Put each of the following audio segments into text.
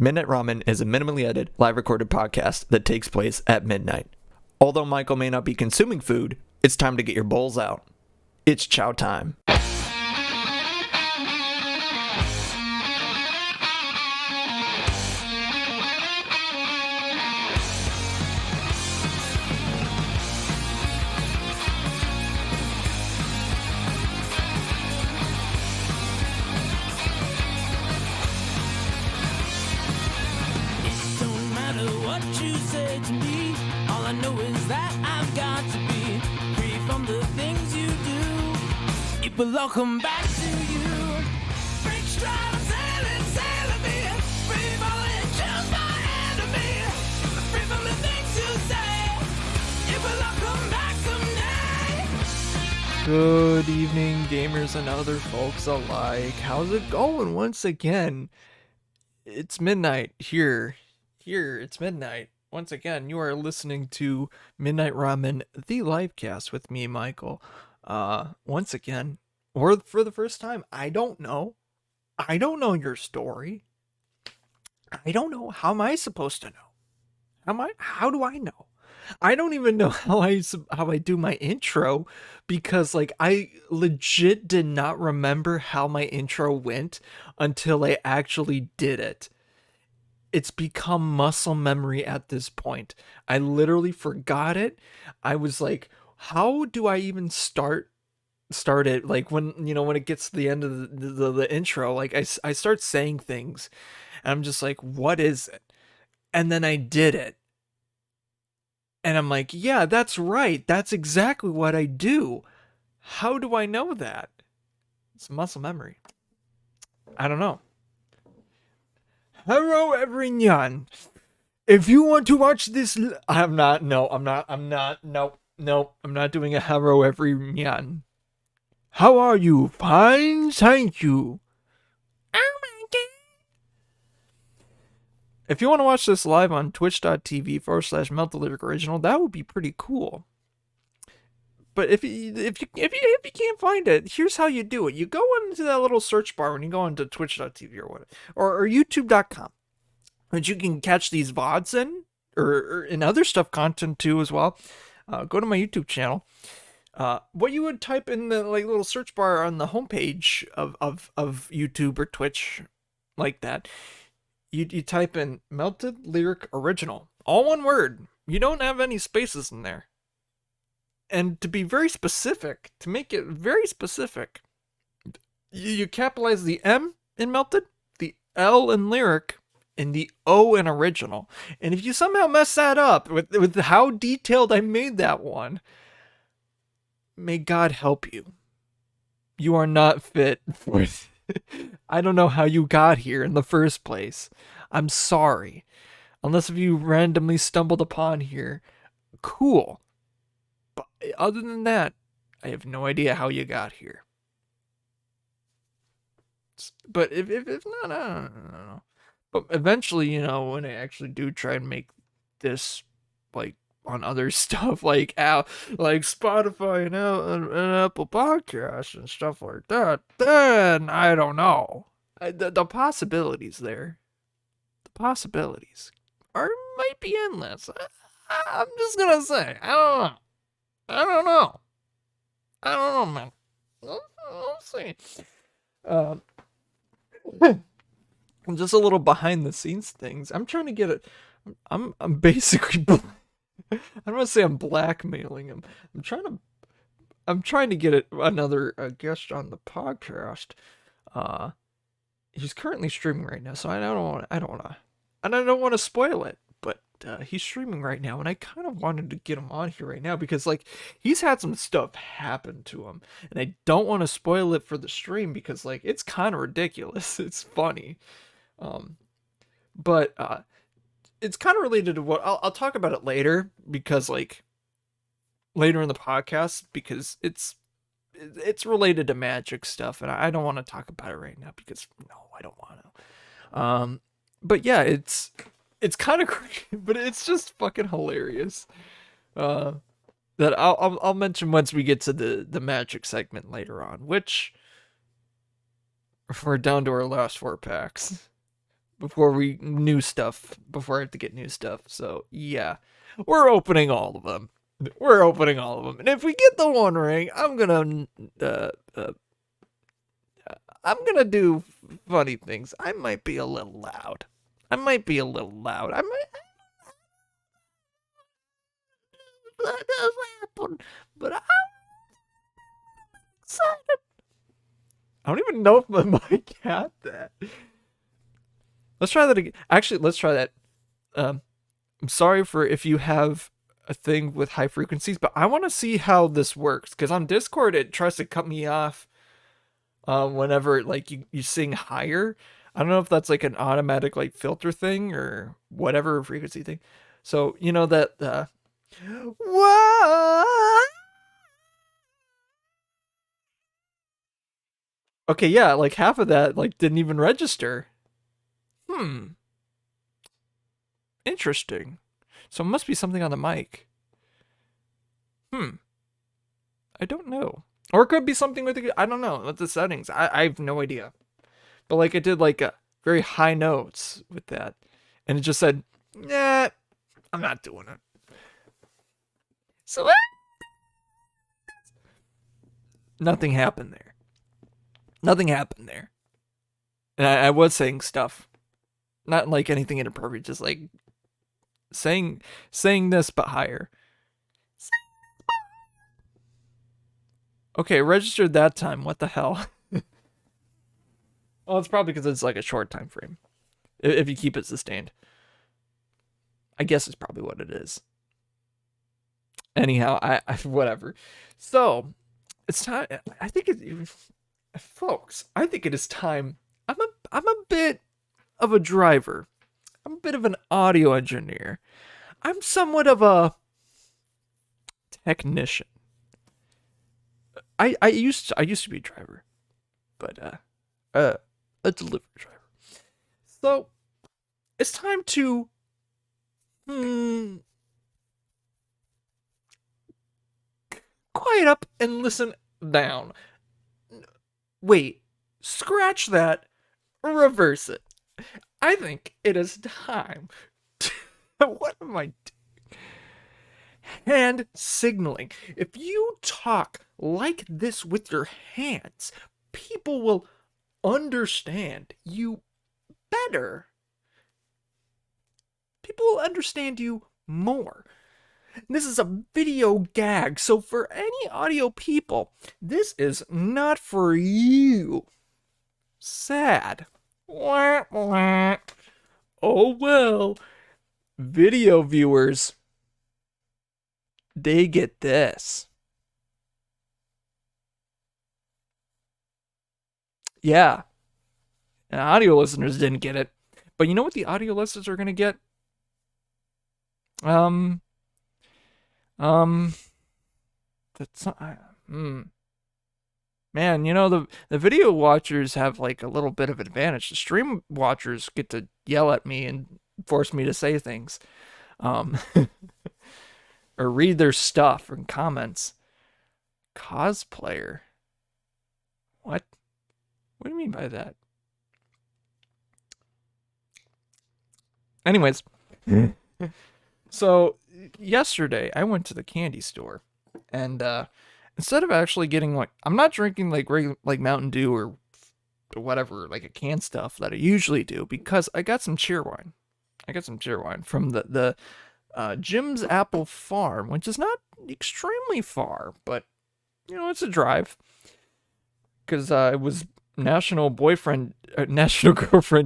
Midnight Ramen is a minimally edited, live recorded podcast that takes place at midnight. Although Michael may not be consuming food, it's time to get your bowls out. It's chow time. Welcome back to you. Break stride, sailing beer. Free falling, just my enemy. Free from the things you say. It will all come back someday. Good evening, gamers and other folks alike. How's it going once again? It's midnight here. It's midnight. Once again, you are listening to Midnight Ramen, the livecast with me, Michael. Once again, or for the first time, I don't know your story. I don't know. How am I supposed to know? How do I know? I don't even know how I do my intro, because I legit did not remember how my intro went until I actually did it. It's become muscle memory at this point. I literally forgot it. I was like, how do I even start it? When it gets to the end of the intro, I start saying things and I'm just like, what is it? And then I did it and I'm like, yeah, that's right, that's exactly what I do. How do I know that? It's muscle memory. I don't know. Hello everyone, if you want to watch this, I'm not doing a hello everyone. How are you? Fine, thank you. Oh my god. If you want to watch this live on twitch.tv/MeltTheLyricOriginal, that would be pretty cool. But if you can't find it, here's how you do it. You go into that little search bar when you go into twitch.tv or whatever, or youtube.com, which you can catch these VODs in, or in other stuff content too as well. Go to my YouTube channel. What you would type in the little search bar on the homepage of YouTube or Twitch, like that, you type in Melted Lyric Original, all one word. You don't have any spaces in there. And to be very specific, to make it very specific, you capitalize the M in Melted, the L in Lyric, and the O in Original. And if you somehow mess that up with how detailed I made that one, may God help you. You are not fit for it. I don't know how you got here in the first place. I'm sorry. Unless if you randomly stumbled upon here, cool. But other than that, I have no idea how you got here. But if not, I don't know. But eventually, when I actually do try and make this on other stuff like Spotify and Apple Podcasts and stuff like that, then I don't know. The possibilities there. The possibilities might be endless. I'm just gonna say, I don't know, man. We'll see. Just a little behind the scenes things. I'm trying to get it. I'm basically. I don't want to say I'm blackmailing him. I'm trying to get another guest on the podcast. He's currently streaming right now, so I don't want to spoil it. But he's streaming right now, and I kind of wanted to get him on here right now because he's had some stuff happen to him, and I don't want to spoil it for the stream because it's kind of ridiculous. It's funny, but it's kind of related to what I'll talk about it later, because later in the podcast, because it's related to magic stuff, and I don't want to talk about it right now because I don't want to. But yeah, it's kind of crazy, but it's just fucking hilarious. That I'll mention once we get to the magic segment later on, which we're down to our last 4 packs. before I have to get new stuff. So yeah, we're opening all of them. And if we get the One Ring, I'm gonna do funny things. I might be a little loud. I might that does happen, but I'm excited. I don't even know if my mic got that. Let's try that again. Actually, let's try that. I'm sorry for if you have a thing with high frequencies, but I want to see how this works, because on Discord it tries to cut me off whenever like you sing higher. I don't know if that's like an automatic like filter thing or whatever frequency thing. So you know that what? Okay, yeah, like half of that like didn't even register. Interesting. So it must be something on the mic. I don't know. Or it could be something with the, I don't know, with the settings. I have no idea. But like I did like a very high notes with that. And it just said, nah, I'm not doing it. So nothing happened there. And I was saying stuff. Not like anything inappropriate, just like saying this but higher. Okay, registered that time. What the hell? Well, it's probably because it's like a short time frame. If you keep it sustained. I guess it's probably what it is. Anyhow, I whatever. So, it's time. I think folks, I think it is time. I'm a bit of a driver. I'm a bit of an audio engineer. I'm somewhat of a technician. I used to be a driver, but a delivery driver. So it's time to quiet up and listen down. Wait, scratch that. Reverse it. I think it is time to, what am I doing? Hand signaling. If you talk like this with your hands, people will understand you better. People will understand you more. This is a video gag, so for any audio people, this is not for you. Sad. Wah, wah. Oh well. Video viewers, they get this. Yeah. And audio listeners didn't get it. But you know what the audio listeners are gonna get? That's not, Man, you know, the video watchers have like a little bit of advantage. The stream watchers get to yell at me and force me to say things. Or read their stuff in comments. Cosplayer. What? What do you mean by that? Anyways. So, yesterday I went to the candy store. And, instead of actually getting like, I'm not drinking like regular, like Mountain Dew or whatever, like a canned stuff that I usually do, because I got some cheerwine. From the Jim's Apple Farm, which is not extremely far, but you know, it's a drive. Because it was National Girlfriend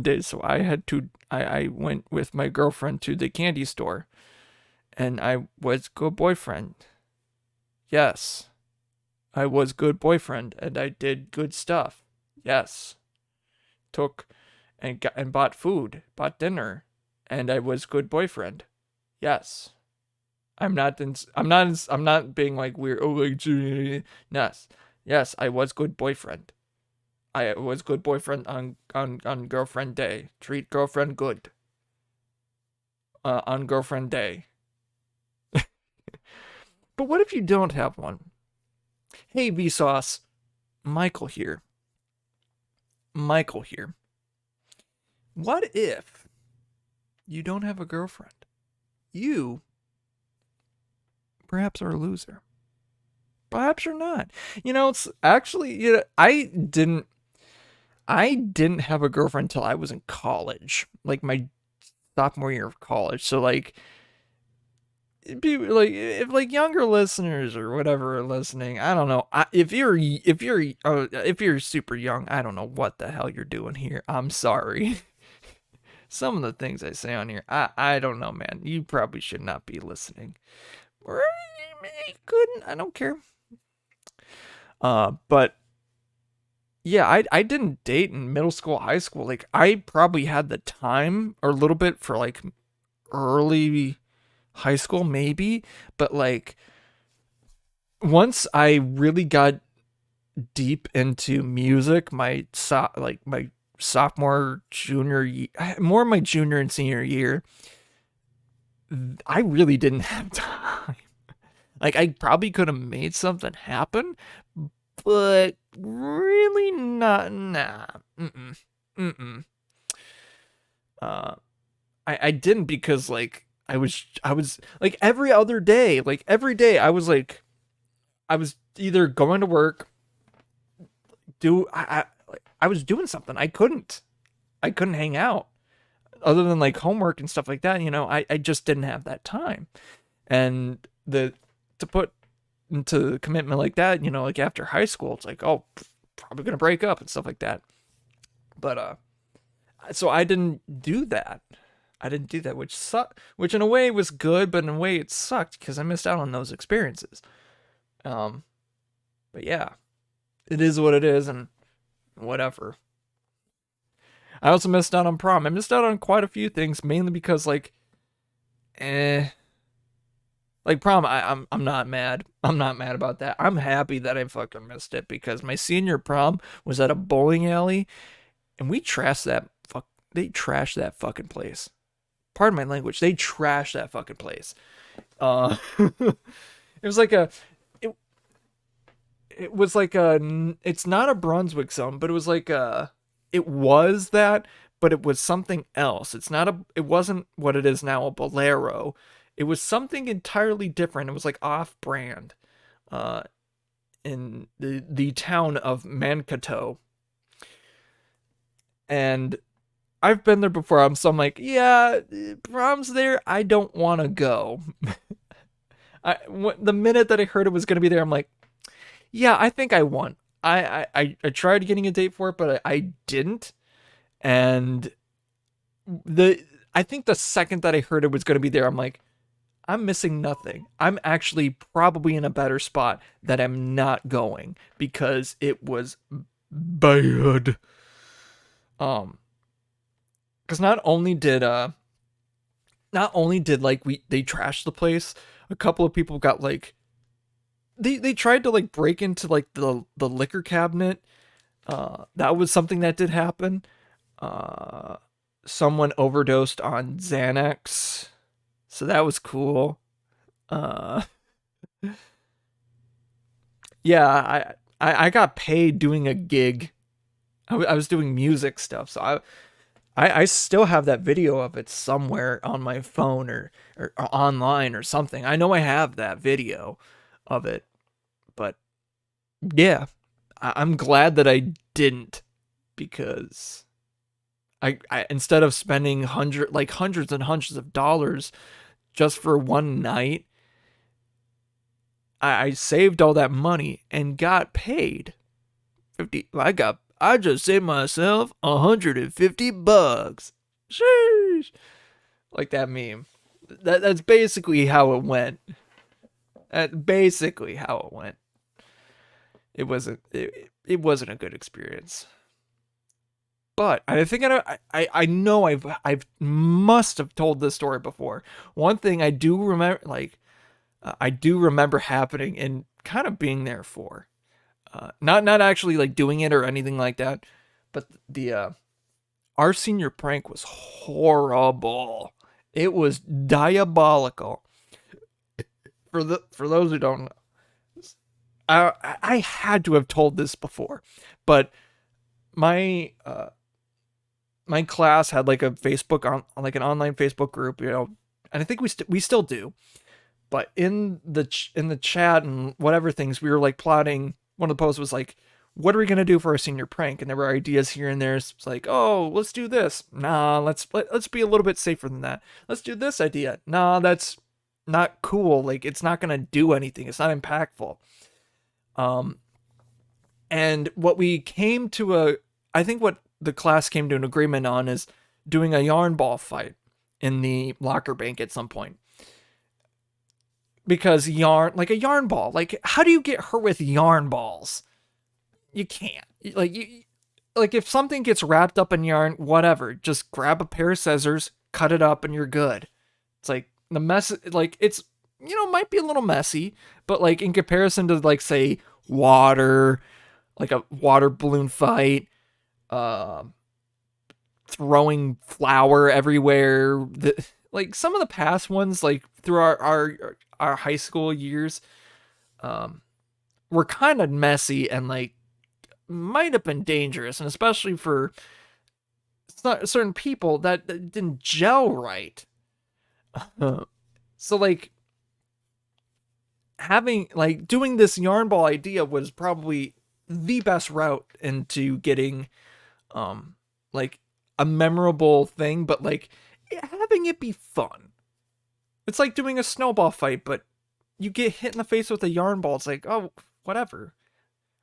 Day, so I went with my girlfriend to the candy store, and I was good boyfriend. Yes. I was good boyfriend, and I did good stuff. Yes. Took and bought food, bought dinner, and I was good boyfriend. Yes. I'm not being like weird. Oh, like, yes. Yes, I was good boyfriend. I was good boyfriend on girlfriend day. Treat girlfriend good. On girlfriend day. But what if you don't have one? Hey, Vsauce. Michael here. What if you don't have a girlfriend? You perhaps are a loser. Perhaps you're not. It's actually, I didn't have a girlfriend until I was in college, like my sophomore year of college. So like, if like younger listeners or whatever are listening, I don't know. If you're super young, I don't know what the hell you're doing here. I'm sorry. Some of the things I say on here, I don't know, man. You probably should not be listening. Or you couldn't. I don't care. But yeah, I didn't date in middle school, high school. Like I probably had the time or a little bit for like early high school maybe, but like once I really got deep into music, my sophomore, junior year, more my junior and senior year, I really didn't have time. Like I probably could have made something happen, but really not. Nah. I didn't because like I was like every other day, like every day I was either going to work, I was doing something. I couldn't hang out other than like homework and stuff like that. I just didn't have that time. And to put into commitment like that, like after high school, it's like, oh, probably gonna break up and stuff like that. But so I didn't do that. Which in a way was good, but in a way it sucked because I missed out on those experiences. But yeah, it is what it is, and whatever. I also missed out on prom. I missed out on quite a few things, mainly because like prom, I'm not mad. I'm not mad about that. I'm happy that I fucking missed it because my senior prom was at a bowling alley, and we trashed that they trashed that fucking place. Pardon my language. They trashed that fucking place. It was like it's not a Brunswick zone, but it was like it was that, but it was something else. It wasn't what it is now, a Bolero. It was something entirely different. It was like off-brand in the town of Mankato. And I've been there before, so I'm like, yeah, prom's there. I don't want to go. The minute that I heard it was going to be there, I'm like, yeah, I think I won. I tried getting a date for it, but I didn't. And I think the second that I heard it was going to be there, I'm like, I'm missing nothing. I'm actually probably in a better spot that I'm not going because it was bad. Because not only did like they trashed the place, a couple of people got like they tried to like break into like the liquor cabinet. That was something that did happen. Someone overdosed on Xanax, so that was cool. Yeah, I got paid doing a gig. I was doing music stuff, so I still have that video of it somewhere on my phone or online or something. I know I have that video of it, but yeah, I'm glad that I didn't, because I instead of spending hundreds and hundreds of dollars just for one night, I saved all that money and got paid I just saved myself $150. Sheesh. Like that meme. That's basically how it went. That's basically how it went. It wasn't a good experience. But I think I know I must have told this story before. One thing I do remember happening and kind of being there for. Not actually like doing it or anything like that, but our senior prank was horrible. It was diabolical. For those who don't know, I had to have told this before, but my my class had like a Facebook on like an online Facebook group, you know, and I think we still do. But in the chat and whatever things, we were like plotting. One of the posts was like, "What are we gonna do for our senior prank?" And there were ideas here and there. It's like, "Oh, let's do this." Nah, let's be a little bit safer than that. Let's do this idea. Nah, that's not cool. Like, it's not gonna do anything. It's not impactful. And what we came to I think what the class came to an agreement on is doing a yarn ball fight in the locker bank at some point. Because like a yarn ball, like how do you get hurt with yarn balls? You can't. Like if something gets wrapped up in yarn, whatever, just grab a pair of scissors, cut it up, and you're good. It's like the mess, like it's, you know, might be a little messy, but like in comparison to like say water, like a water balloon fight, throwing flour everywhere, like some of the past ones, like through our high school years, were kind of messy and like might have been dangerous, and especially for certain people that didn't gel right. So like doing this yarn ball idea was probably the best route into getting like a memorable thing, but like having it be fun. It's like doing a snowball fight, but you get hit in the face with a yarn ball. It's like, oh, whatever.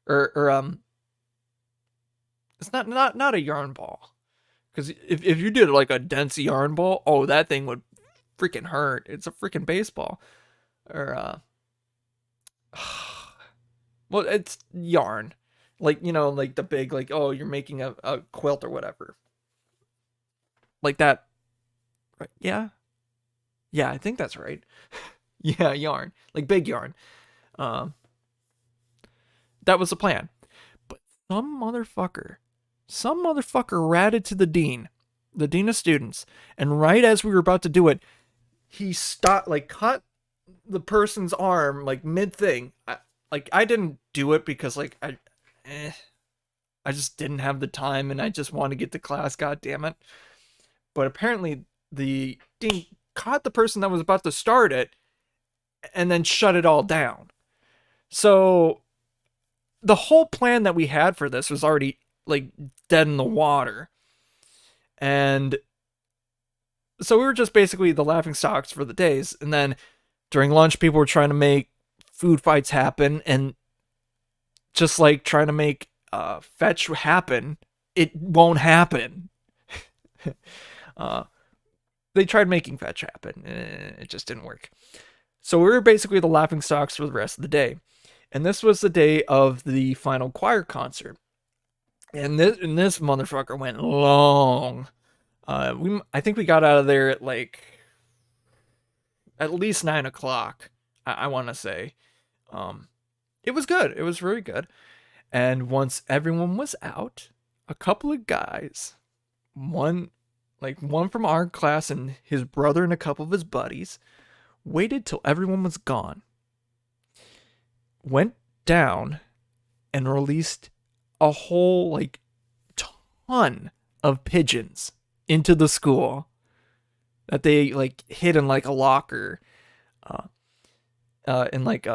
Or it's not a yarn ball. Because if you did like a dense yarn ball, oh, that thing would freaking hurt. It's a freaking baseball. Or well, it's yarn. Like, you know, like the big, like, oh, you're making a quilt or whatever. Like that. Right? Yeah. Yeah, I think that's right. Yeah, yarn. Like big yarn. That was the plan. But some motherfucker ratted to the dean of students, and right as we were about to do it, he stopped, like cut the person's arm like mid thing. I didn't do it because like I just didn't have the time and I just wanted to get to class, god damn it. But apparently the dean caught the person that was about to start it and then shut it all down. So the whole plan that we had for this was already like dead in the water. And so we were just basically the laughing stocks for the days. And then during lunch, people were trying to make food fights happen, and just like trying to make fetch happen, it won't happen. They tried making fetch happen, it just didn't work. So we were basically the laughing stocks for the rest of the day. And this was the day of the final choir concert. And this motherfucker went long. I think we got out of there at like at least 9 o'clock. I want to say. It was good. It was very good. And once everyone was out, a couple of guys, one from our class and his brother and a couple of his buddies, waited till everyone was gone, went down and released a whole like ton of pigeons into the school that they like hid in like a locker, in like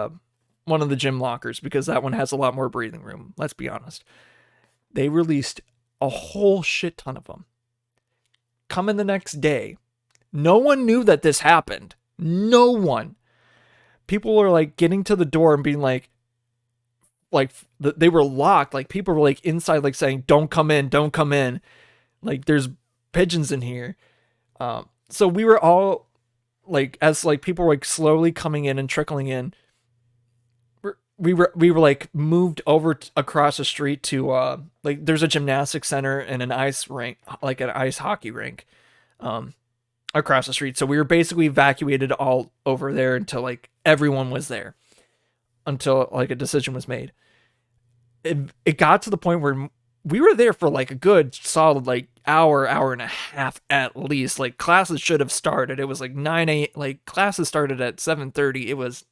one of the gym lockers, because that one has a lot more breathing room. Let's be honest. They released a whole shit ton of them. Coming the next day, no one knew that this happened. No one. People were like getting to the door and being like they were locked. Like people were like inside, like saying, "Don't come in, don't come in." Like there's pigeons in here. So we were all like, as like people were like slowly coming in and trickling in, we were like moved over across the street to like there's a gymnastics center and an ice rink, like an ice hockey rink, across the street. So we were basically evacuated all over there until like everyone was there, until like a decision was made. It got to the point where we were there for like a good solid like hour and a half at least. Like classes should have started. It was like 9 a.m. Like classes started at 7:30. It was,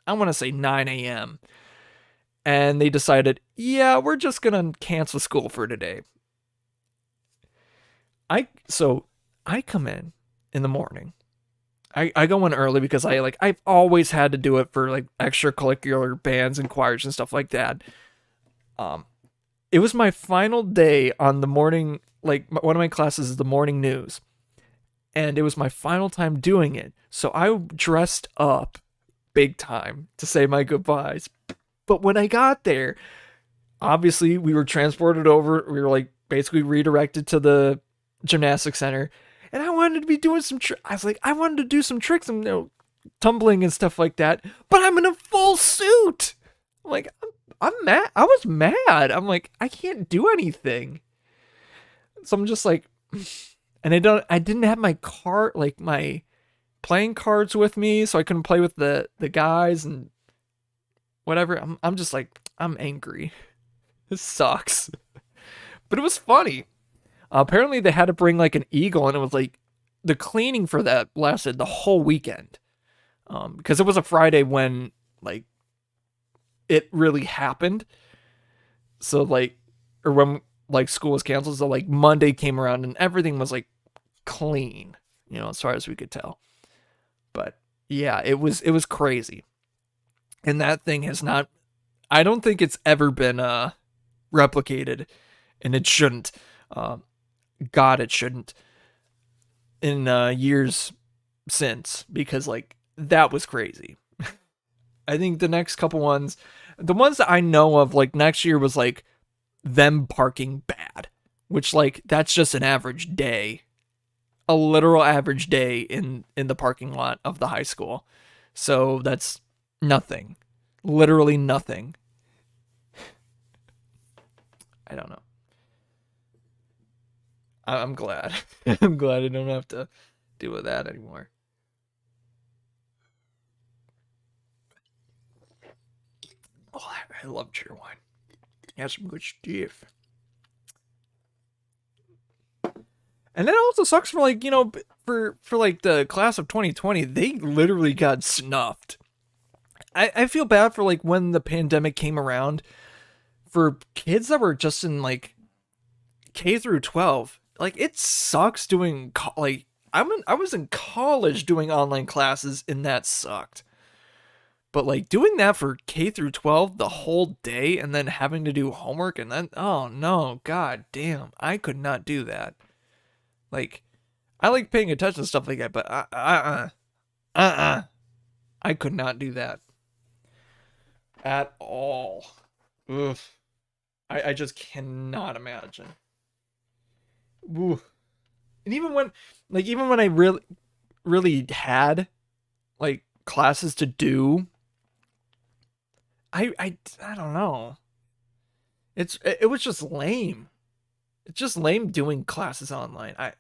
I want to say 9 a.m. And they decided, yeah, we're just going to cancel school for today. I come in the morning. I go in early because I've always had to do it for like extracurricular bands and choirs and stuff like that. It was my final day on the morning, like one of my classes is the morning news, and it was my final time doing it. So I dressed up big time to say my goodbyes. But when I got there, obviously we were transported over. We were like basically redirected to the gymnastics center, and I wanted to be doing some. I wanted to do some tricks and tumbling and stuff like that. But I'm in a full suit. I'm like, I'm mad. I was mad. I'm like, I can't do anything. So I'm just like, and I didn't have my card, like my playing cards with me, so I couldn't play with the guys and whatever. I'm just like, I'm angry. This sucks. But it was funny. Apparently they had to bring like an eagle, and it was like the cleaning for that lasted the whole weekend. Because it was a Friday when like it really happened. So like, or when like school was canceled, so like Monday came around and everything was like clean, as far as we could tell. But yeah, it was crazy. And that thing has not, I don't think it's ever been replicated, and it shouldn't. God, it shouldn't in years since, because like that was crazy. I think the next couple ones, the ones that I know of, like next year was like them parking bad, which like that's just an average day, a literal average day in the parking lot of the high school. So that's nothing, literally nothing. I don't know. I'm glad. I'm glad I don't have to deal with that anymore. Oh, I love Cheerwine. Has some good stuff. And that also sucks for like, for like the class of 2020, they literally got snuffed. I feel bad for like when the pandemic came around, for kids that were just in like K through 12. Like it sucks doing I was in college doing online classes, and that sucked. But like doing that for K through 12 the whole day, and then having to do homework, and then, oh no, god damn, I could not do that. Like, I like paying attention to stuff like that, but I could not do that at all. Ugh. I just cannot imagine. Ooh. And even when I really had like classes to do, I don't know. It was just lame. It's just lame doing classes online. A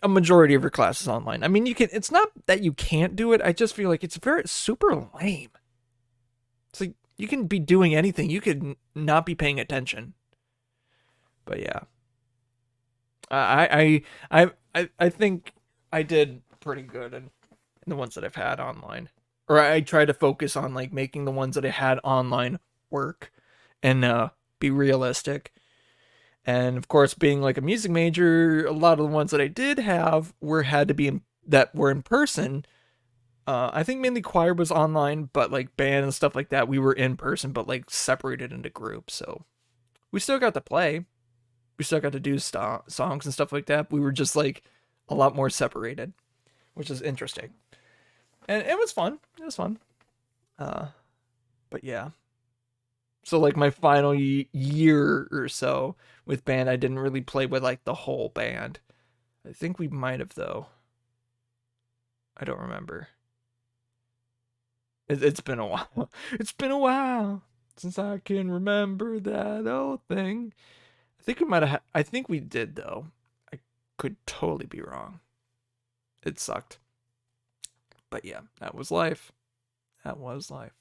majority of your classes online. I mean, it's not that you can't do it. I just feel like it's super lame. It's like you can be doing anything. You could not be paying attention. But yeah. I think I did pretty good in the ones that I've had online. Or I try to focus on like making the ones that I had online work and be realistic. And of course, being like a music major, a lot of the ones that I did have were in person. I think mainly choir was online, but like band and stuff like that, we were in person, but like separated into groups. So we still got to play. We still got to do songs and stuff like that. We were just like a lot more separated, which is interesting. And it was fun. It was fun. But yeah. So like my final year or so with band, I didn't really play with like the whole band. I think we might have though. I don't remember. It's been a while. It's been a while since I can remember that old thing. I think we might have. I think we did though. I could totally be wrong. It sucked. But yeah, that was life. That was life.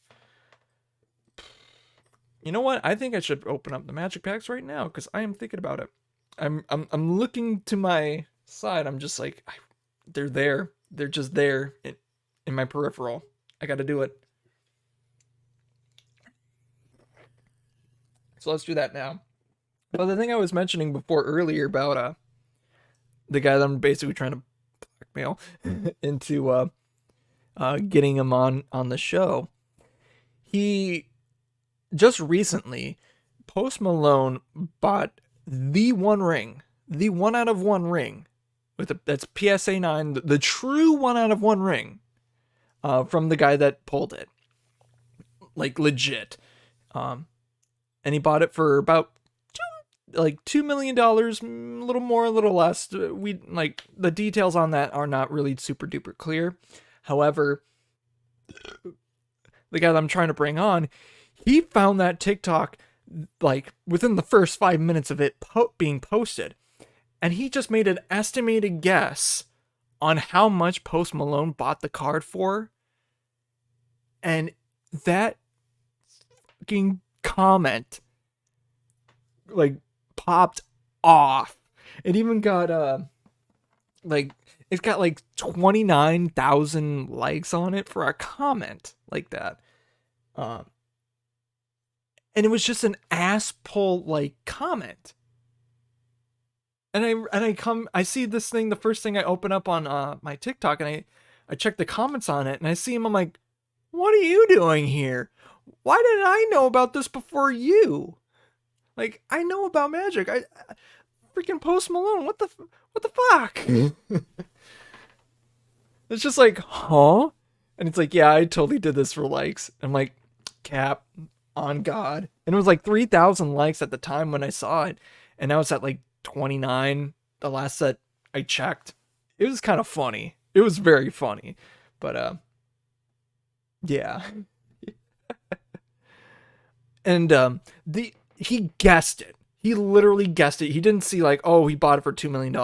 You know what? I think I should open up the magic packs right now because I am thinking about it. I'm looking to my side. I'm just like, they're there. They're just there in my peripheral. I got to do it. So let's do that now. Well, the thing I was mentioning before earlier about the guy that I'm basically trying to blackmail into getting him on the show. He just recently, Post Malone bought the one out of one ring that's PSA 9, the true 1 out of 1 ring from the guy that pulled it, like legit. And he bought it for about $2 million, a little more, a little less. We like the details on that are not really super duper clear. However, the guy that I'm trying to bring on, he found that TikTok like within the first 5 minutes of it being posted, and he just made an estimated guess on how much Post Malone bought the card for, and that fucking comment like popped off. It even got it's got like 29,000 likes on it for a comment like that. And it was just an ass pull like comment. And I see this thing, the first thing I open up on my TikTok, and I check the comments on it, and I see him. I'm like, what are you doing here? Why didn't I know about this before you? Like, I know about magic. I freaking Post Malone. What the fuck? It's just like, huh? And it's like, yeah, I totally did this for likes. I'm like, cap on God. And it was like 3,000 likes at the time when I saw it, and now it's at like 29 the last that I checked. It was kind of funny. It was very funny. But yeah. And he guessed it. He literally guessed it. He didn't see like, oh, he bought it for $2 million.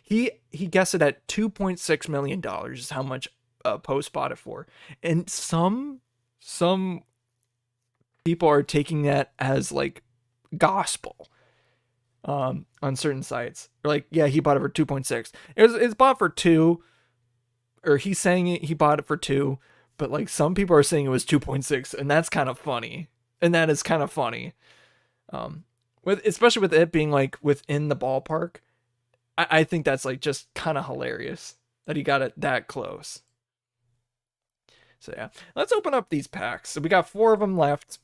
He guessed it at $2.6 million is how much Post bought it for. And some people are taking that as like gospel on certain sites. They're like, yeah, he bought it for 2.6. It's bought for 2, or he's saying he bought it for 2, but like some people are saying it was 2.6, and that's kind of funny. And that is kind of funny. Especially with it being like within the ballpark. I think that's like just kind of hilarious that he got it that close. So yeah, let's open up these packs. So we got 4 of them left.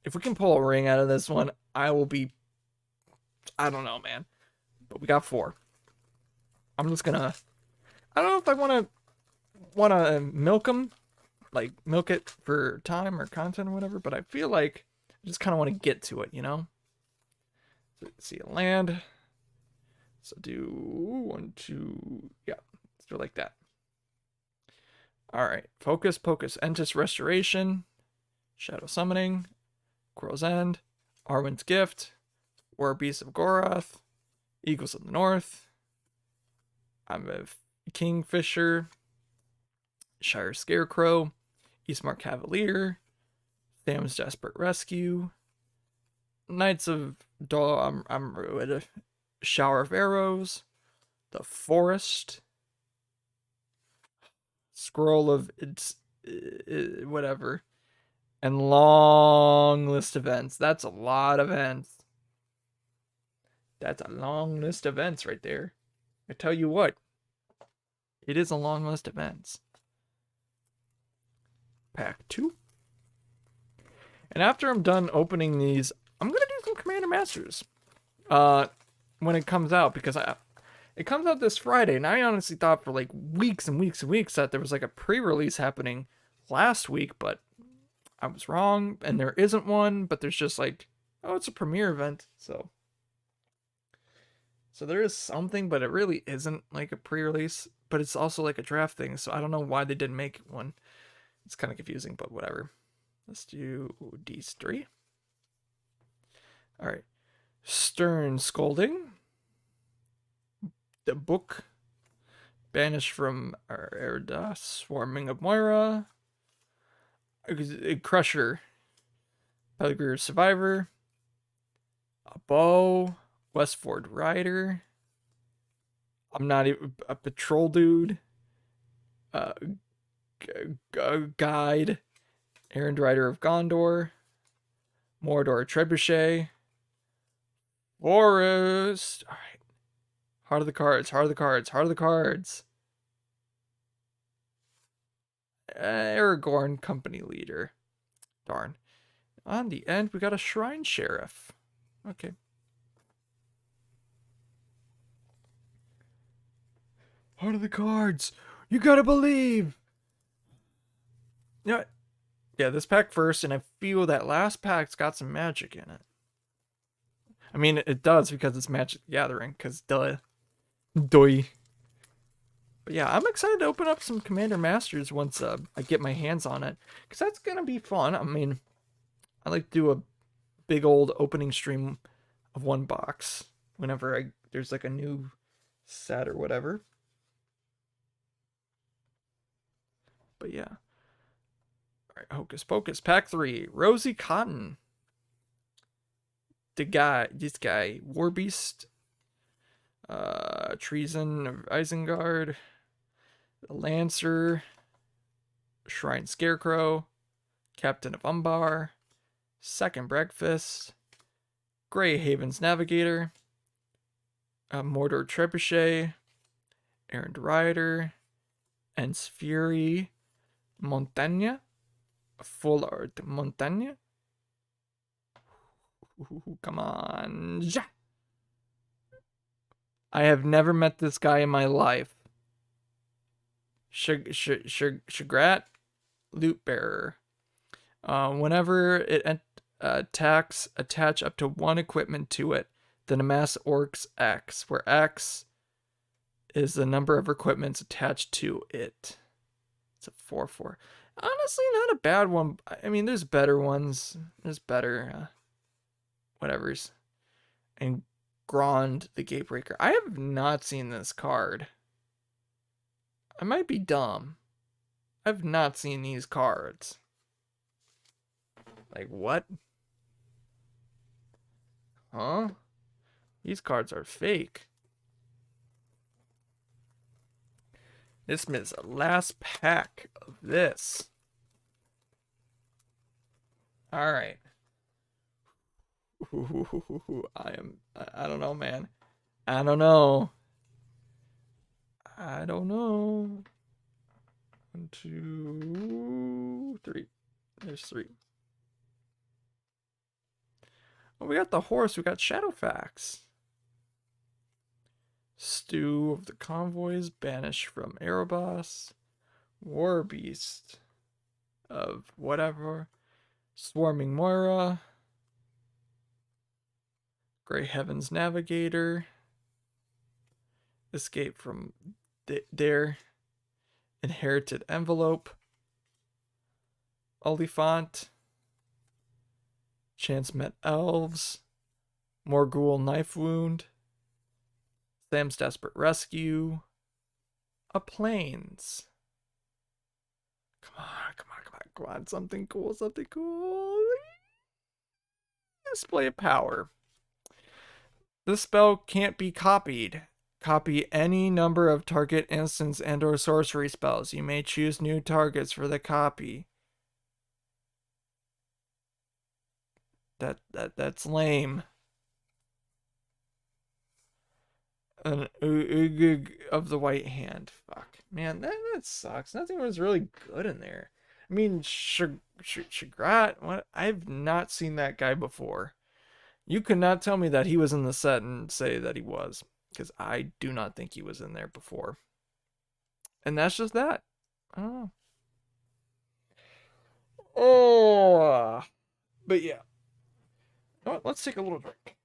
If we can pull a ring out of this one, I don't know, man. But we got 4. I'm just gonna, I don't know if I want to milk them, like milk it for time or content or whatever, but I feel like I just kind of want to get to it, you know? So see a land. So do 1, 2, yeah, let's do it like that. All right, Focus, Entis Restoration, Shadow Summoning, Quirrell's End, Arwen's Gift, War Beast of Goroth, Eagles of the North, I'm a Kingfisher, Shire Scarecrow, Eastmark Cavalier, Sam's Desperate Rescue, Knights of I'm Shower of Arrows, The Forest, Scroll of whatever, and long list of events. That's a lot of events. That's a long list of events right there. I tell you what, it is a long list of events. Pack 2. And after I'm done opening these, I'm gonna do some Commander Masters when it comes out, because it comes out this Friday, and I honestly thought for like weeks and weeks and weeks that there was like a pre-release happening last week, but I was wrong, and there isn't one, but there's just like, oh, it's a premiere event, so there is something, but it really isn't like a pre-release, but it's also like a draft thing, so I don't know why they didn't make one. It's kind of confusing, but whatever. Let's do these 3. All right. Stern Scolding. The Book. Banished from Erda. Swarming of Moira. Crusher. Pelagrier Survivor. A Bow. Westford Rider. I'm not even a Patrol Dude. Guide. Errand Rider of Gondor. Mordor Trebuchet. Forest. All right. Heart of the cards. Heart of the cards. Heart of the cards. Aragorn, company leader. Darn. On the end, we got a shrine sheriff. Okay. Heart of the cards. You gotta believe. You know what? Yeah, this pack first, and I feel that last pack's got some magic in it. I mean, it does because it's Magic the Gathering, because duh. Doy. But yeah, I'm excited to open up some Commander Masters once I get my hands on it, because that's going to be fun. I mean, I like to do a big old opening stream of one box whenever there's like a new set or whatever. But yeah. All right, Hocus Pocus, Pack 3, Rosie Cotton. This guy, Warbeast, Treason of Isengard, Lancer, Shrine Scarecrow, Captain of Umbar, Second Breakfast, Grey Haven's Navigator, Mordor Trebuchet, Errand Rider, Ents Fury, Montagne, Full Art Montagne. Ooh, come on. Ja! I have never met this guy in my life. Shagrat, Loot Bearer. Whenever it attacks, attach up to one equipment to it. Then amass Orcs X, where X is the number of equipments attached to it. It's a 4/4. Honestly, not a bad one. I mean, there's better ones. There's better whatevers. And Grond the Gatebreaker. I have not seen this card. I might be dumb. I've not seen these cards. Like, what? Huh? These cards are fake. This is the last pack of this. Alright. I don't know, man. I don't know. 1, 2, 3. There's 3. Oh, we got the horse. We got Shadowfax. Stew of the Convoys, banished from Erebos. Warbeast of whatever. Swarming Moira. Grey Heaven's Navigator. Escape from Dare. Inherited Envelope. Oliphant. Chance Met Elves. Morgul Knife Wound. Sam's Desperate Rescue. A Plains. Come on. Something cool. Display of Power. This spell can't be copied. Copy any number of target instance and or sorcery spells. You may choose new targets for the copy. That's lame. An Ugug of the White Hand. Fuck. Man, that sucks. Nothing was really good in there. I mean, Shagrat, what? I've not seen that guy before. You could not tell me that he was in the set and say that he was, because I do not think he was in there before. And that's just that. I don't know. Oh, but yeah. You know what? Let's take a little drink.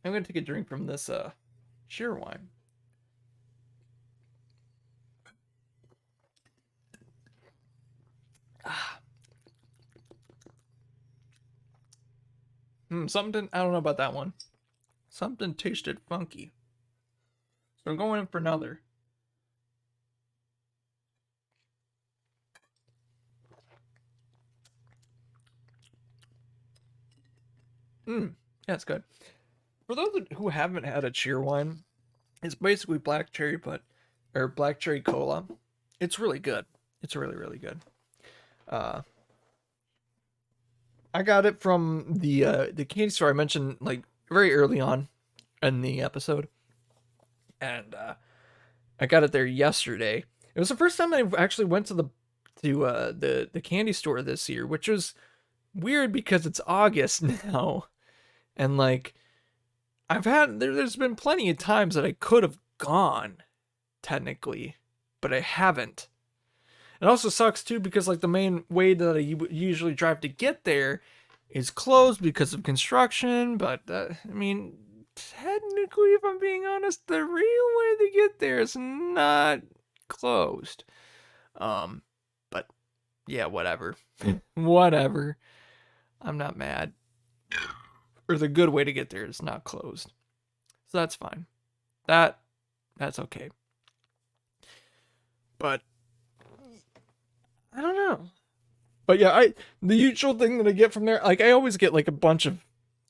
I'm gonna take a drink from this cheer wine. Something, I don't know about that one. Something tasted funky. So I'm going in for another. Yeah, it's good. For those who haven't had a cheer wine, it's basically black cherry black cherry cola. It's really good. It's really, really good. I got it from the candy store I mentioned like very early on in the episode. and I got it there yesterday. It was the first time I actually went to the candy store this year, which was weird because it's August now, and like there's been plenty of times that I could have gone technically, but I haven't. It also sucks too because like the main way that I usually drive to get there is closed because of construction. But I mean, technically, if I'm being honest, the real way to get there is not closed. But yeah, whatever. Whatever. I'm not mad. Or the good way to get there is not closed. So that's fine. That's okay. But I don't know. But yeah, the usual thing that I get from there, like I always get like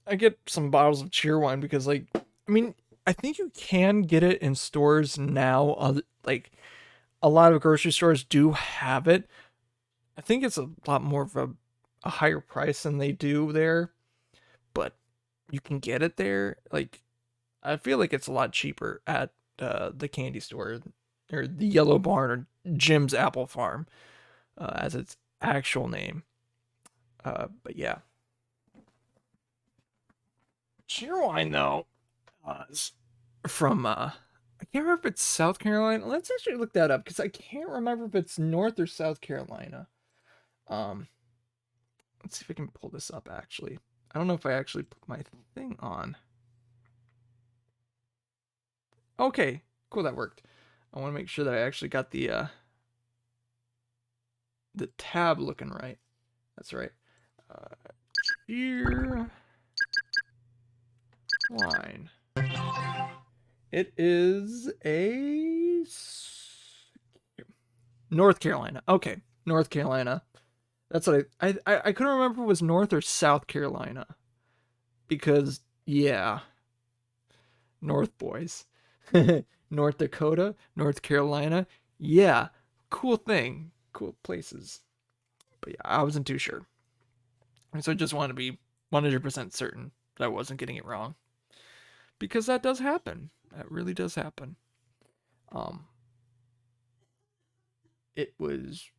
I get some bottles of Cheerwine because like, I mean, I think you can get it in stores now. Like a lot of grocery stores do have it. I think it's a lot more of a higher price than they do there, but you can get it there. Like, I feel like it's a lot cheaper at the candy store or the Yellow Barn or Jim's Apple Farm, as its actual name. But yeah, Cheerwine though is from I can't remember if it's South Carolina. Let's actually look that up because I can't remember if it's North or South Carolina. Let's see if I can pull this up actually. I don't know if I actually put my thing on. Okay, cool, that worked. I want to make sure that I actually got the tab looking right. That's right. Here line. It is a North Carolina. Okay, North Carolina. That's what I couldn't remember if it was North or South Carolina. Because yeah. North boys. North Dakota, North Carolina. Yeah. Cool thing. Cool places. But yeah, I wasn't too sure. So I just want to be 100% certain that I wasn't getting it wrong. Because that does happen. That really does happen. It was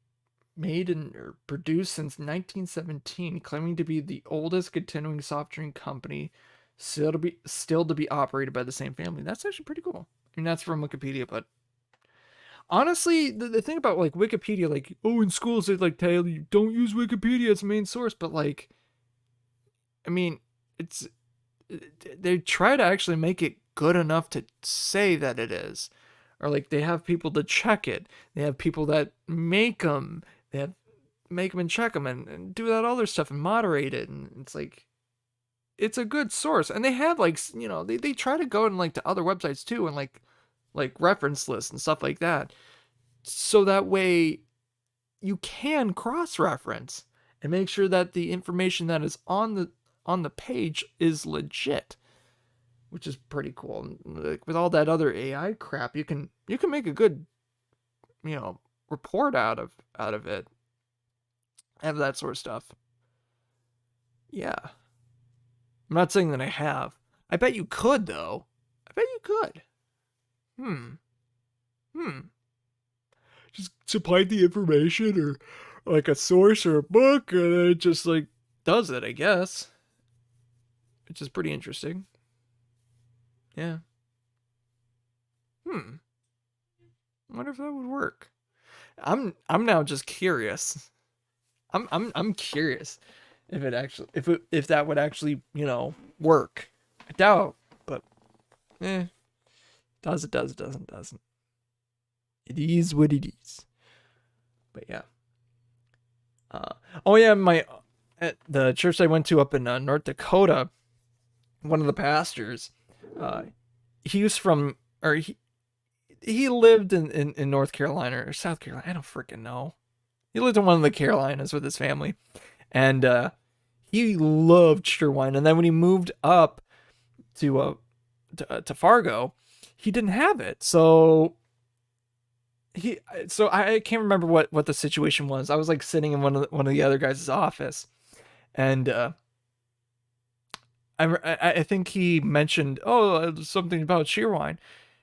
made or produced since 1917, claiming to be the oldest continuing soft drink company still to be operated by the same family. That's actually pretty cool. I mean, that's from Wikipedia, but honestly, the thing about like Wikipedia, like, oh, in schools they like tell you don't use Wikipedia as a main source, but like, I mean, they try to actually make it good enough to say that it is, or like they have people to check it. They have people that make them. They have make them and check them and do that other stuff and moderate it, and it's like, it's a good source. And they have like, you know, they try to go and like to other websites too, and like reference lists and stuff like that, so that way you can cross-reference and make sure that the information that is on the page is legit, which is pretty cool. And like with all that other AI crap, you can make a good, you know, report out of it, have that sort of stuff. Yeah, I'm not saying that I have. I bet you could though. I bet you could. Just supply the information or like a source or a book, and then it just like does it, I guess. Which is pretty interesting. Yeah. I wonder if that would work. I'm now just curious. I'm curious if it actually if that would actually, you know, work. I doubt, but does it doesn't. It is what it is. But yeah. Oh yeah, at the church I went to up in North Dakota, one of the pastors, he was from, or he lived in North Carolina or South Carolina. I don't freaking know. He lived in one of the Carolinas with his family, and he loved Cheerwine. And then when he moved up to Fargo, he didn't have it. So I can't remember what the situation was. I was like sitting in one of the other guys' office, and I think he mentioned something about Cheerwine,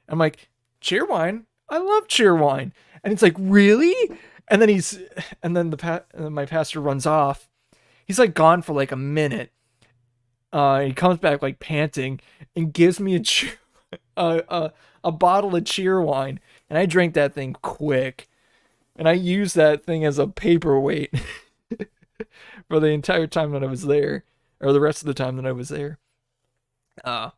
I'm like, Cheerwine? I love Cheerwine. And it's like, really? And then my pastor runs off. He's like gone for like a minute. He comes back like panting and gives me a bottle of Cheerwine, and I drank that thing quick, and I used that thing as a paperweight for the entire time that I was there, or the rest of the time that I was there. I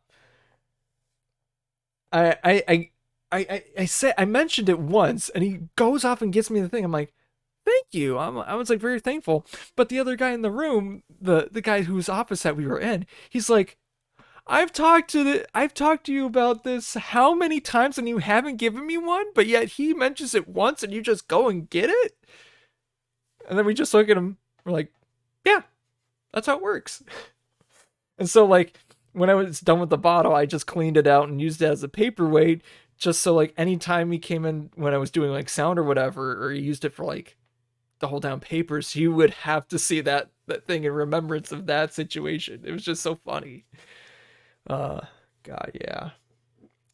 mentioned it once, and he goes off and gets me the thing. I'm like, thank you. I was like very thankful. But the other guy in the room, the guy whose office that we were in, he's like, I've talked to you about this how many times, and you haven't given me one, but yet he mentions it once and you just go and get it? And then we just look at him, we're like, yeah, that's how it works. And so like when I was done with the bottle, I just cleaned it out and used it as a paperweight, just so like anytime he came in when I was doing like sound or whatever, or he used it for like to hold down papers, he would have to see that thing in remembrance of that situation. It was just so funny. God, yeah.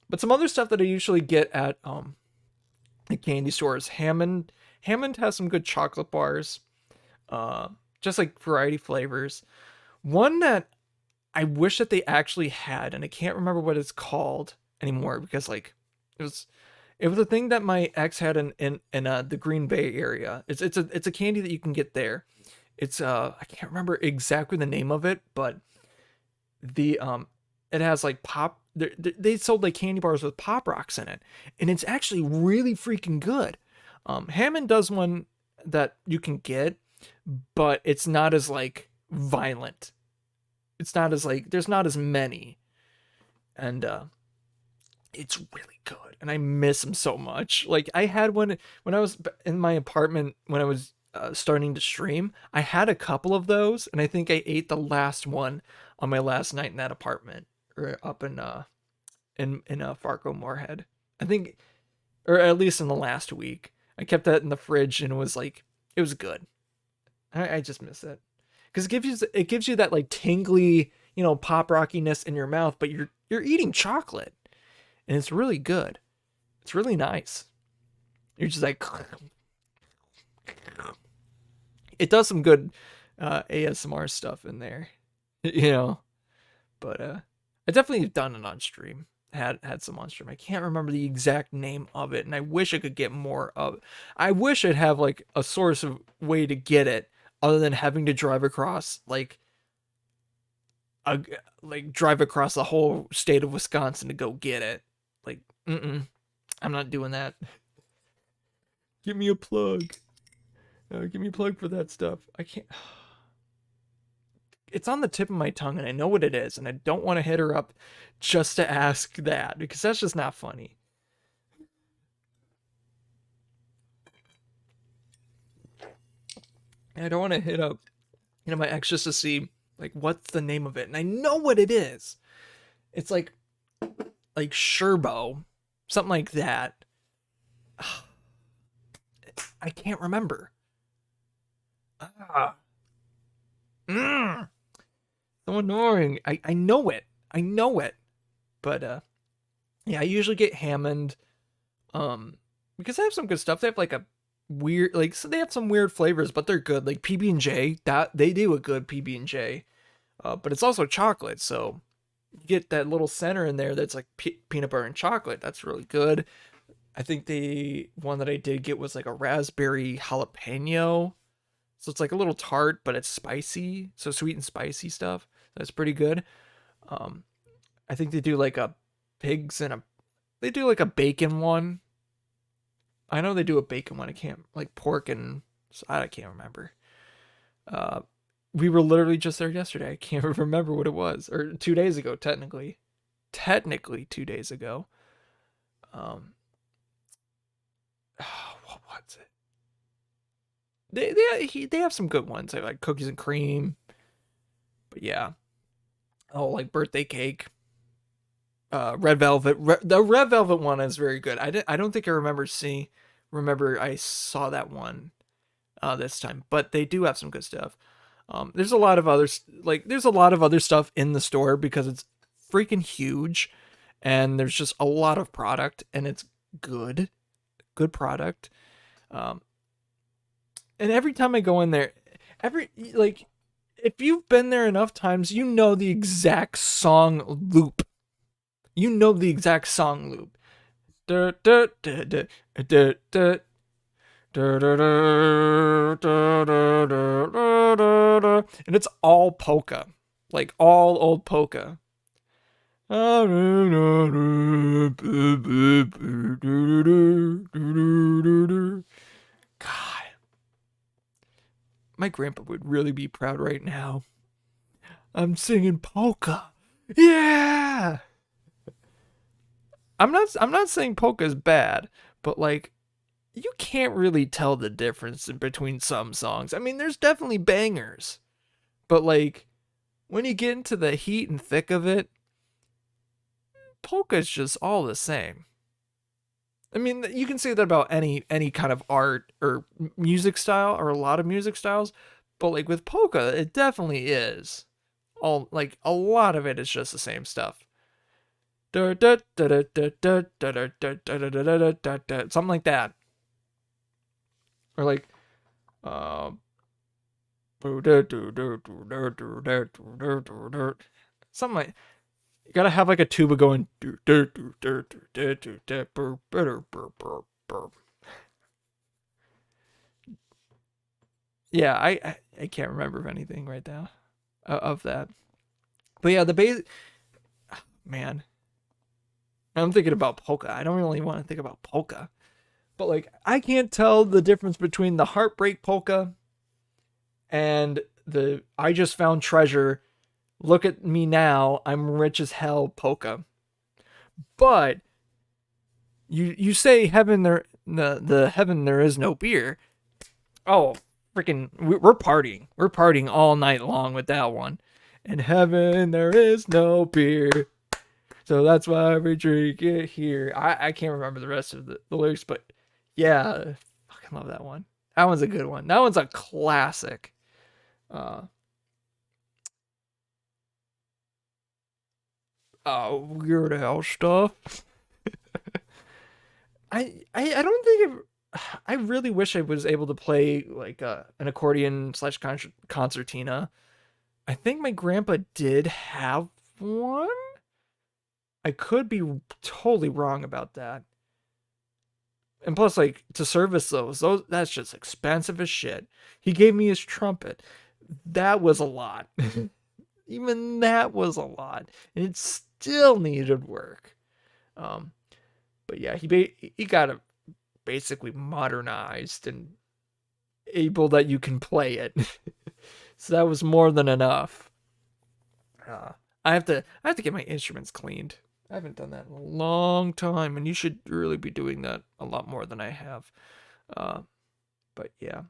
But some other stuff that I usually get at the candy stores, Hammond has some good chocolate bars, just like variety flavors. One that I wish that they actually had, and I can't remember what it's called anymore, because like it was a thing that my ex had in the Green Bay area. It's a candy that you can get there. It's I can't remember exactly the name of it, but the it has like pop. They sold like candy bars with Pop Rocks in it, and it's actually really freaking good. Hammond does one that you can get, but it's not as like violent. It's not as like, there's not as many, and it's really good, and I miss them so much. Like I had one when I was in my apartment when I was starting to stream. I had a couple of those, and I think I ate the last one on my last night in that apartment, or up in Fargo Moorhead. I think, or at least in the last week. I kept that in the fridge, and it was good. I just miss it. Because it gives you that like tingly, pop rockiness in your mouth, but you're eating chocolate, and it's really good. It's really nice. You're just like, it does some good ASMR stuff in there, But I definitely have done it on stream. Had some on stream. I can't remember the exact name of it, and I wish I could get more of it. I wish I'd have like a source of way to get it, other than having to drive across drive across the whole state of Wisconsin to go get it. Like, I'm not doing that. Give me a plug. Give me a plug for that stuff. I can't. It's on the tip of my tongue, and I know what it is, and I don't want to hit her up just to ask that, because that's just not funny. And I don't want to hit up, my ex just to see, like, what's the name of it, and I know what it is. It's like Sherbo, something like that. I can't remember. So annoying. I know it. But yeah, I usually get Hammond because they have some good stuff. They have like a weird, so they have some weird flavors, but they're good. Like PB&J, that they do a good PB&J. But it's also chocolate, so you get that little center in there that's like peanut butter and chocolate. That's really good. I think the one that I did get was like a raspberry jalapeno. So it's like a little tart, but it's spicy. So sweet and spicy stuff. That's pretty good. I think they do like a they do like a bacon one. I know they do a bacon one. I can't, like pork and I can't remember. We were literally just there yesterday. I can't remember what it was, or 2 days ago, technically 2 days ago. What was it? They have some good ones. They have like cookies and cream. But yeah. Oh, like birthday cake. Red velvet. The red velvet one is very good. I don't think I remember I saw that one this time, but they do have some good stuff. There's a lot of other stuff in the store because it's freaking huge, and there's just a lot of product, and it's good product. And every time I go in there, if you've been there enough times, you know the exact song loop. And it's all polka, like all old polka. God, my grandpa would really be proud right now. I'm singing polka. Yeah. I'm not saying polka is bad, but like, you can't really tell the difference between some songs. I mean, there's definitely bangers, but like, when you get into the heat and thick of it, polka's just all the same. I mean, you can say that about any kind of art or music style, or a lot of music styles, but like with polka, it definitely is. All like, a lot of it is just the same stuff. Something like that. Or like something like, you gotta have like a tuba going. Yeah, I can't remember of anything right now of that. But yeah, the bass, man, I'm thinking about polka. I don't really want to think about polka. But like, I can't tell the difference between the Heartbreak polka and the I Just Found Treasure, Look at Me Now, I'm Rich as Hell polka. But you say heaven there, the heaven there is no beer. Oh, freaking, we're partying. We're partying all night long with that one. In heaven there is no beer, so that's why we drink it here. I can't remember the rest of the lyrics, but yeah, I fucking love that one. That one's a good one. That one's a classic. Weird Al stuff. I don't think I really wish I was able to play like an accordion / concertina. I think my grandpa did have one. I could be totally wrong about that. And plus, like, to service those that's just expensive as shit. He gave me his trumpet. That was a lot. Even that was a lot, and it still needed work. But yeah, he got it basically modernized and able that you can play it. So that was more than enough. I have to get my instruments cleaned. I haven't done that in a long time, and you should really be doing that a lot more than I have. But yeah,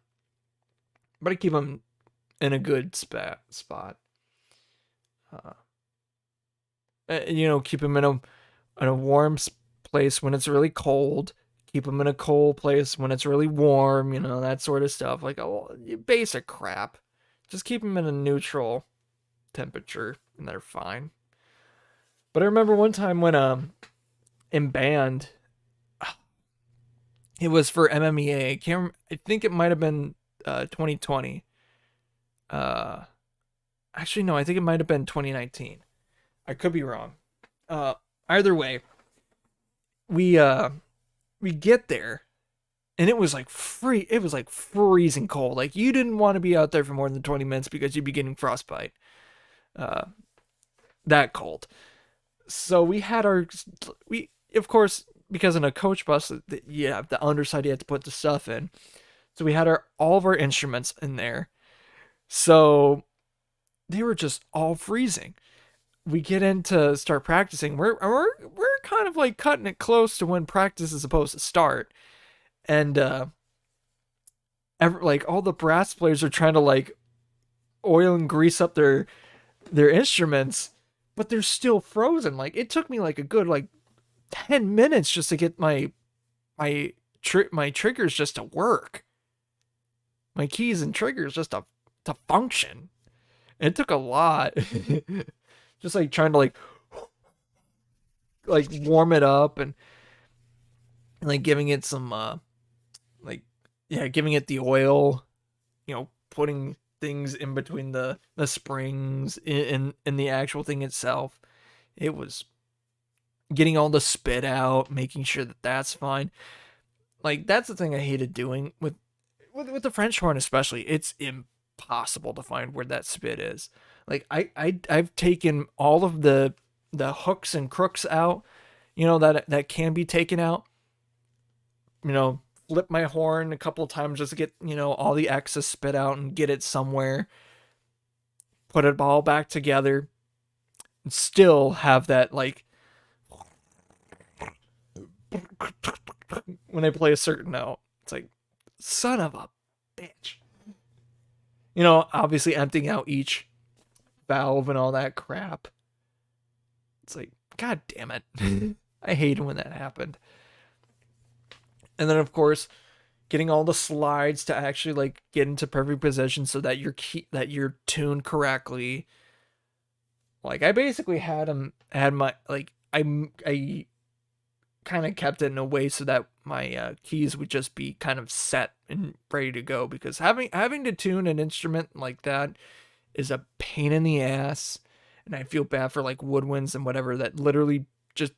but I keep them in a good spot. Keep them in a warm place when it's really cold. Keep them in a cold place when it's really warm. That sort of stuff. Like, basic crap. Just keep them in a neutral temperature, and they're fine. But I remember one time when in band, it was for MMEA. I think it might have been 2020. Actually, no, I think it might have been 2019. I could be wrong. Either way, we get there, and it was like it was like freezing cold. Like, you didn't want to be out there for more than 20 minutes because you'd be getting frostbite. That cold. So we had of course, because in a coach bus, the underside you had to put the stuff in. So we had all of our instruments in there. So they were just all freezing. We get in to start practicing. We're kind of like cutting it close to when practice is supposed to start. And all the brass players are trying to like oil and grease up their instruments, but they're still frozen. Like, it took me like a good 10 minutes just to get my triggers just to work. My keys and triggers just to function. It took a lot. Just like trying to like warm it up and like giving it some giving it the oil, putting things in between the springs in the actual thing itself. It was getting all the spit out, making sure that that's fine. Like, that's the thing I hated doing with the French horn, especially. It's impossible to find where that spit is. Like, I've taken all of the hooks and crooks out, that can be taken out. Flip my horn a couple of times just to get, all the excess spit out and get it somewhere. Put it all back together. And still have that, like, when I play a certain note. It's like, son of a bitch. Obviously emptying out each valve and all that crap. It's like, God damn it. I hated when that happened. And then, of course, getting all the slides to actually like get into perfect position so that you're tuned correctly. Like, I basically had my like I kind of kept it in a way so that my keys would just be kind of set and ready to go, because having to tune an instrument like that is a pain in the ass, and I feel bad for like woodwinds and whatever that literally just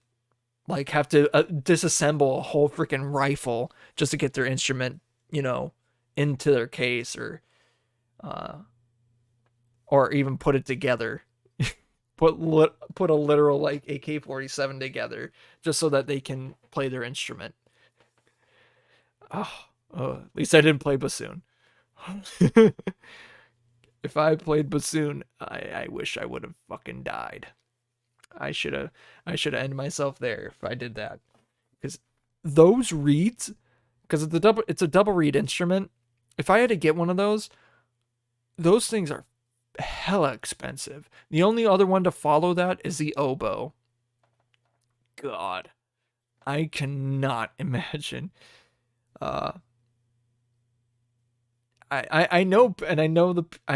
like have to disassemble a whole freaking rifle just to get their instrument, into their case, or even put it together. Put a literal like AK-47 together just so that they can play their instrument. Oh, at least I didn't play bassoon. If I played bassoon, I wish I would have fucking died. I should have ended myself there if I did that. Because those reeds, because it's a double reed instrument. If I had to get one of those things are hella expensive. The only other one to follow that is the oboe. God, I cannot imagine. I know, and I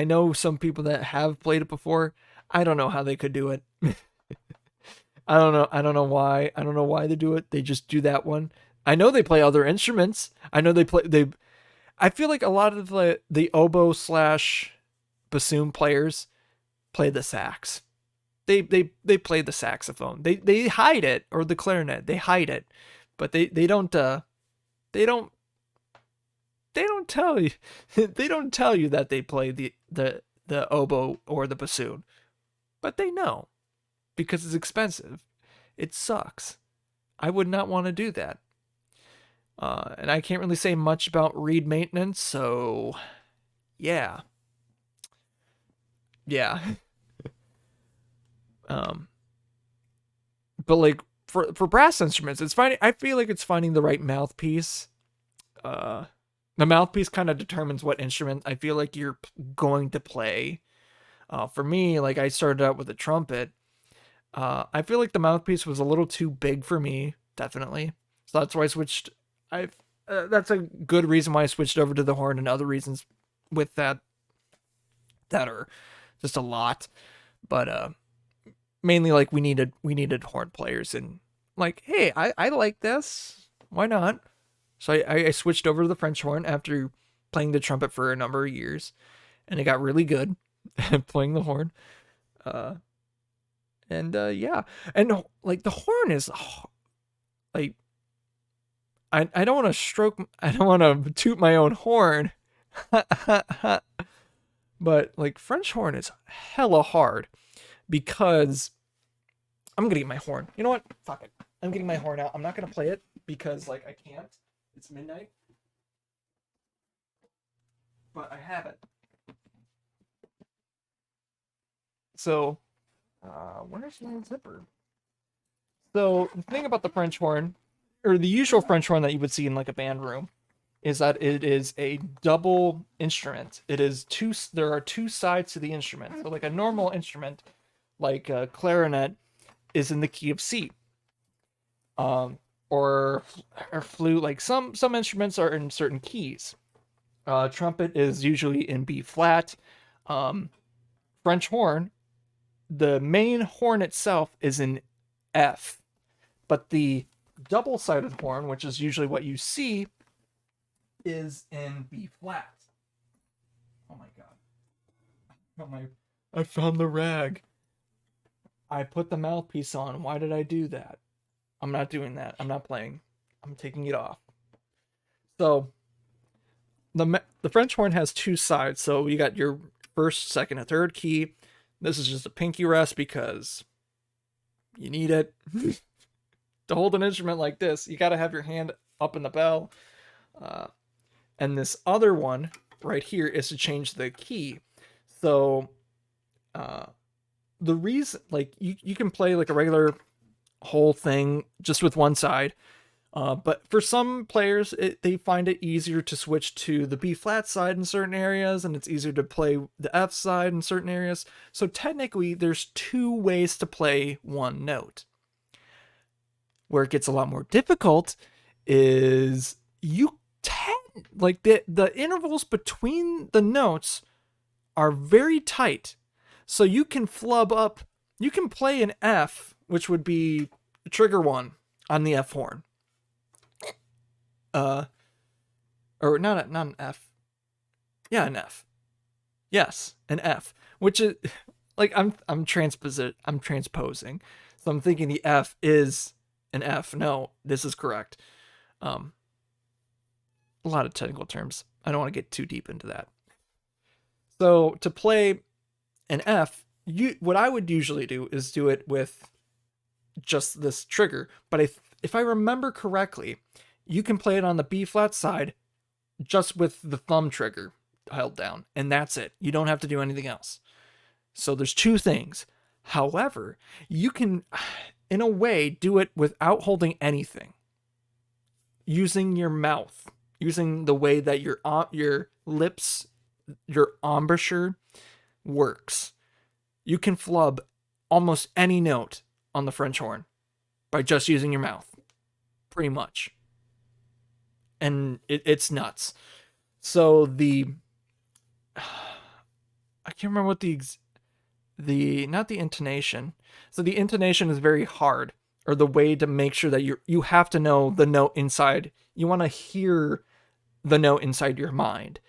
know some people that have played it before. I don't know how they could do it. I don't know why. I don't know why they do it. They just do that one. I know they play other instruments. I know I feel like a lot of the oboe / bassoon players play the sax. They play the saxophone. They hide it, or the clarinet. They hide it, but they don't tell you they don't tell you that they play the oboe or the bassoon, but they know, because it's expensive. It sucks. I would not want to do that. And I can't really say much about reed maintenance, so yeah. But like for brass instruments, I feel like it's finding the right mouthpiece. The mouthpiece kind of determines what instrument I feel like you're going to play. For me, like, I started out with a trumpet. I feel like the mouthpiece was a little too big for me, definitely. So that's why I switched. That's a good reason why I switched over to the horn, and other reasons with that are just a lot. But mainly, like, we needed horn players, and like, hey, I like this. Why not? So I switched over to the French horn after playing the trumpet for a number of years, and it got really good at playing the horn. And like, the horn is like, I don't want to toot my own horn, but like, French horn is hella hard, because I'm gonna get my horn. You know what? Fuck it. I'm getting my horn out. I'm not gonna play it because, like, I can't. It's midnight. But I have it. So, where's my zipper? So, the thing about the French horn, or the usual French horn that you would see in like a band room, is that it is a double instrument. There are two sides to the instrument. So, like a normal instrument, like a clarinet, is in the key of C. Or flute, like some instruments are in certain keys. Trumpet is usually in B flat. French horn, the main horn itself is in F. But the double-sided horn, which is usually what you see, is in B flat. Oh my god. I found the rag. I put the mouthpiece on. Why did I do that? I'm not doing that. I'm not playing. I'm taking it off. So the French horn has two sides. So you got your first, second, and third key. This is just a pinky rest because you need it. To hold an instrument like this, you got to have your hand up in the bell. And this other one right here is to change the key. So the reason, like, you can play like a regular whole thing just with one side. But for some players, they find it easier to switch to the B flat side in certain areas, and it's easier to play the F side in certain areas. So technically, there's two ways to play one note. Where it gets a lot more difficult is the intervals between the notes are very tight. So you can flub up, you can play an F, which would be trigger 1 on the F horn. Or not an F. Yeah, an F. Yes, an F, which is like I'm transposing. So I'm thinking the F is an F. No, this is correct. A lot of technical terms. I don't want to get too deep into that. So to play an F, what I would usually do is do it with just this trigger. But if I remember correctly, you can play it on the B flat side just with the thumb trigger held down, and that's it. You don't have to do anything else. So there's two things. However, you can, in a way, do it without holding anything. Using your mouth, using the way that your lips, your embouchure works. You can flub almost any note on the French horn by just using your mouth. Pretty much. And it's nuts. So I can't remember what not the intonation. So the intonation is very hard, or the way to make sure that you have to know the note inside. You want to hear the note inside your mind,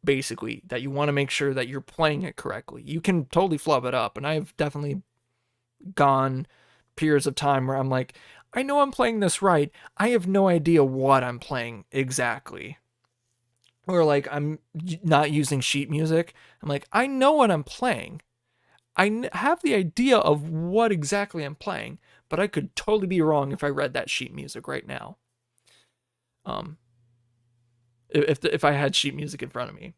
basically, that you want to make sure that you're playing it correctly. You can totally flub it up, and I've definitely gone periods of time where I'm like, I know I'm playing this right. I have no idea what I'm playing exactly. Or like I'm not using sheet music. I'm like, I know what I'm playing. I have the idea of what exactly I'm playing, but I could totally be wrong if I read that sheet music right now. If I had sheet music in front of me,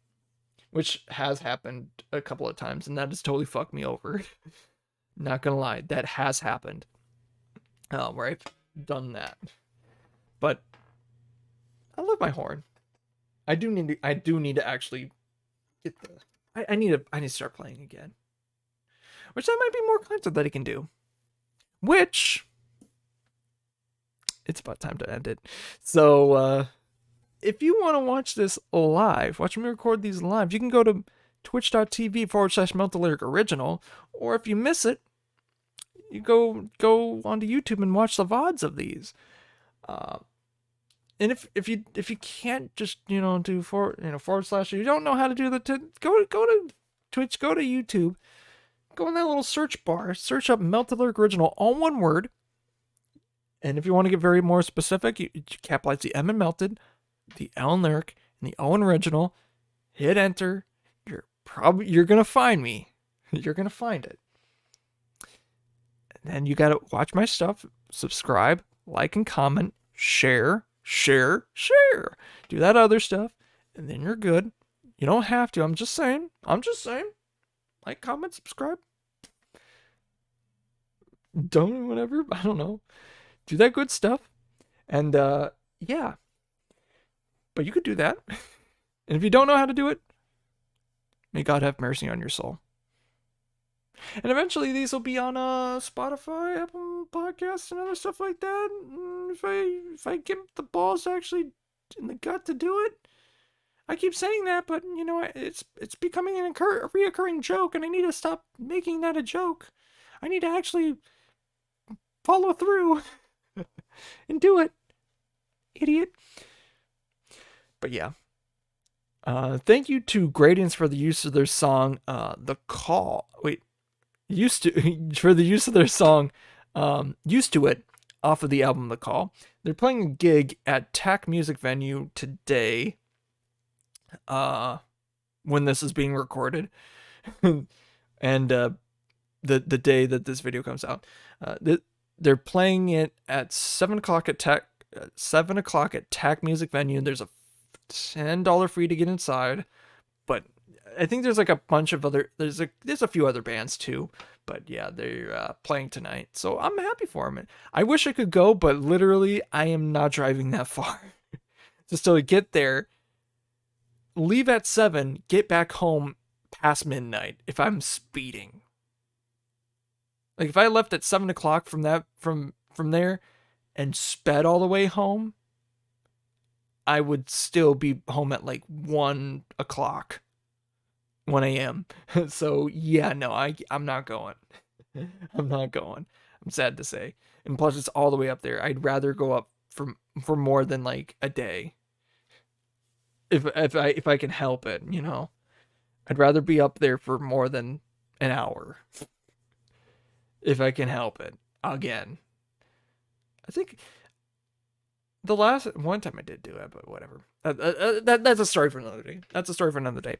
which has happened a couple of times, and that has totally fucked me over. Not gonna lie, that has happened. Where I've done that. But I love my horn. I do need to actually get I need to start playing again. Which that might be more content that I can do. Which it's about time to end it. So if you want to watch this live, watch me record these live, you can go to twitch.tv/MeltTheLyricOriginal, or if you miss it, you go onto YouTube and watch the VODs of these. And if you can't just do /, you don't know how to do go to Twitch, go to YouTube, go in that little search bar, search up Melt the Lyric Original, all one word. And if you want to get very more specific, you capitalize the M in Melted, the L in Lyric, and the O in Original. Hit enter. You're gonna find me. You're gonna find it. And then you gotta watch my stuff, subscribe, like and comment, share. Do that other stuff, and then you're good. You don't have to. I'm just saying. Like, comment, subscribe. Don't whatever. I don't know. Do that good stuff. And yeah. But you could do that. And if you don't know how to do it, may God have mercy on your soul. And eventually these will be on Spotify, Apple Podcasts, and other stuff like that. And if I get the balls actually in the gut to do it. I keep saying that, but it's becoming a reoccurring joke, and I need to stop making that a joke. I need to actually follow through. and do it, idiot. But yeah. Thank you to Gradients for the use of their song, The Call. Wait, for the use of their song, Used to It, off of the album The Call. They're playing a gig at TAC Music Venue today, when this is being recorded, and the day that this video comes out. They're playing it at 7 o'clock at TAC Music Venue. There's a $10 fee to get inside, but I think there's like a bunch of other, there's a few other bands too, but yeah, they're playing tonight, so I'm happy for them. I wish I could go, but literally I am not driving that far. Just to get there, leave at 7, get back home past midnight if I'm speeding. Like if I left at 7 o'clock from there and sped all the way home, I would still be home at like 1 o'clock, 1 a.m. So yeah, no, I'm not going. I'm not going. I'm sad to say. And plus it's all the way up there. I'd rather go up for more than like a day. If I can help it, you know. I'd rather be up there for more than an hour. If I can help it. Again. I think the last one time I did do it, but whatever. That's a story for another day. That's a story for another day.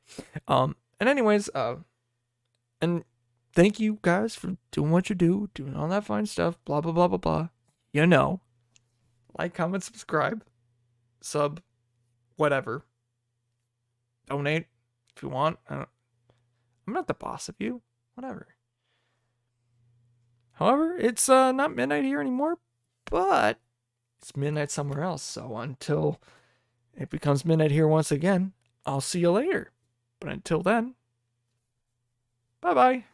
And anyways, and thank you guys for doing what you do, doing all that fine stuff, blah, blah, blah, blah, blah. You know. Like, comment, subscribe, sub, whatever. Donate if you want. I'm not the boss of you. Whatever. However, it's not midnight here anymore, but it's midnight somewhere else. So until it becomes midnight here once again, I'll see you later. But until then, bye-bye.